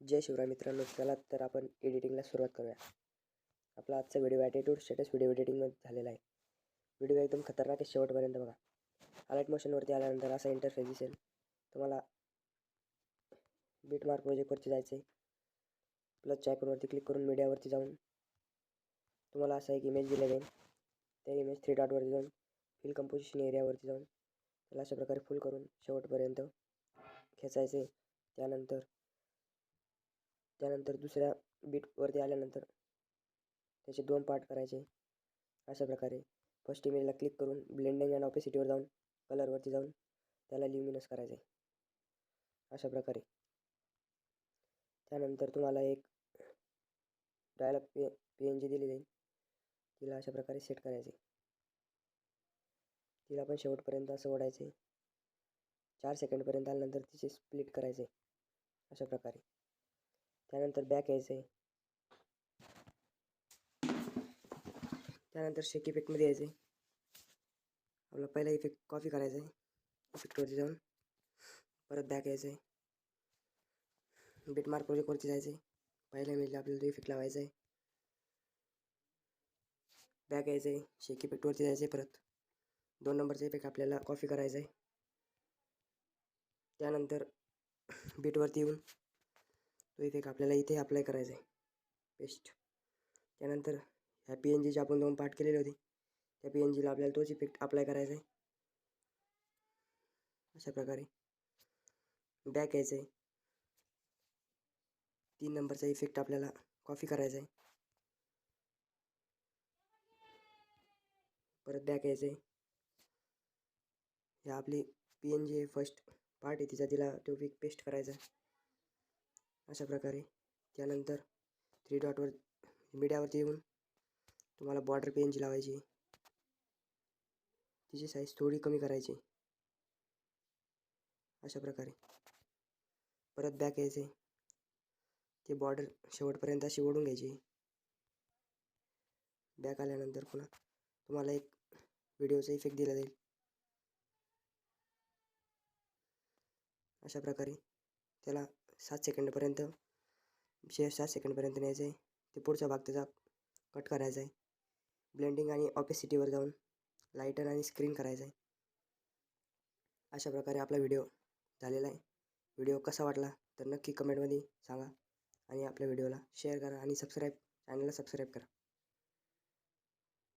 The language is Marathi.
जय शिवराय मित्रांनो, चला तर आपण एडिटिंगला सुरुवात करूया. आपला आजचा व्हिडिओ ॲटिट्यूड स्टेटस व्हिडिओ एडिटिंगमध्ये झालेला आहे. व्हिडिओ एकदम खतरनाक आहे, शेवटपर्यंत बघा. हायलाईट मोशनवरती आल्यानंतर असा इंटरफेस दिसेल. तुम्हाला बीटमार्क प्रोजेक्टवरती जायचं आहे. प्लसच्या आयकॉनवरती क्लिक करून मीडियावरती जाऊन तुम्हाला असा एक इमेज दिला जाईल. त्या इमेज 3 डॉटवरती जाऊन फिल कंपोजिशन एरियावरती जाऊन त्याला अशा प्रकारे फुल करून शेवटपर्यंत खेचायचे. त्यानंतर दुसऱ्या बीटवरती आल्यानंतर त्याचे 2 पार्ट करायचे. अशा प्रकारे फर्स्ट इमेजला क्लिक करून ब्लेंडिंग अँड ऑपेसिटीवर जाऊन कलरवरती जाऊन त्याला ल्युमिनस करायचे अशा प्रकारे. त्यानंतर तुम्हाला एक डायलॉग PNG दिली जाईल. तिला अशा प्रकारे सेट करायचे. तिला पण शेवटपर्यंत असं ओढायचे. 4 सेकंडपर्यंत आल्यानंतर तिचे स्प्लिट करायचे अशा प्रकारे. त्यानंतर बॅक यायचं आहे. त्यानंतर शेक इफेक्टमध्ये यायचं आहे. आपला पहिला इफेक्ट कॉपी करायचा आहे. इफेक्टवरती जाऊन परत बॅक यायचं आहे. बीटमार्क प्रोजेक्टवरती जायचं आहे. पहिल्या इमेजला आपल्याला तो इफेक्ट लावायचा आहे. बॅक यायचं आहे. शेक इफेक्टवरती जायचं आहे. परत 2 नंबरचा इफेक्ट आपल्याला कॉपी करायचा आहे. त्यानंतर बीटवरती येऊन तो इफेक्ट आपल्याला इथे अप्लाय करायचा आहे, पेस्ट. त्यानंतर ह्या PNGचे आपण 2 पार्ट केलेले होते, त्या PNGला आपल्याला तोच इफेक्ट अप्लाय करायचा आहे अशा प्रकारे. बॅक यायचं आहे. 3 नंबरचा इफेक्ट आपल्याला कॉपी करायचा आहे. परत बॅक यायचं आहे. ह्या आपली PNG फर्स्ट पार्ट आहे, तिला तो इफेक्ट पेस्ट करायचा आहे अशा प्रकारे. त्यानंतर 3 डॉटवर मीडियावरती येऊन तुम्हाला बॉर्डर PNG लावायची. तिची साईज थोडी कमी करायची अशा प्रकारे. परत बॅक यायचे. ते बॉर्डर शेवटपर्यंत अशी ओढून घ्यायची. बॅक आल्यानंतर पुन्हा तुम्हाला एक व्हिडिओचा इफेक्ट दिला जाईल अशा प्रकारे. त्याला 7 सेकंडपर्यंत न्यायचं आहे. ते पुढचा भाग त्याचा कट करायचा आहे. ब्लेंडिंग आणि ऑपेसिटीवर जाऊन लाईटन आणि स्क्रीन करायचं आहे अशा प्रकारे. आपला व्हिडिओ झालेला आहे. व्हिडिओ कसा वाटला तर नक्की कमेंटमध्ये सांगा आणि आपल्या व्हिडिओला शेअर करा आणि चॅनलला सबस्क्राईब करा.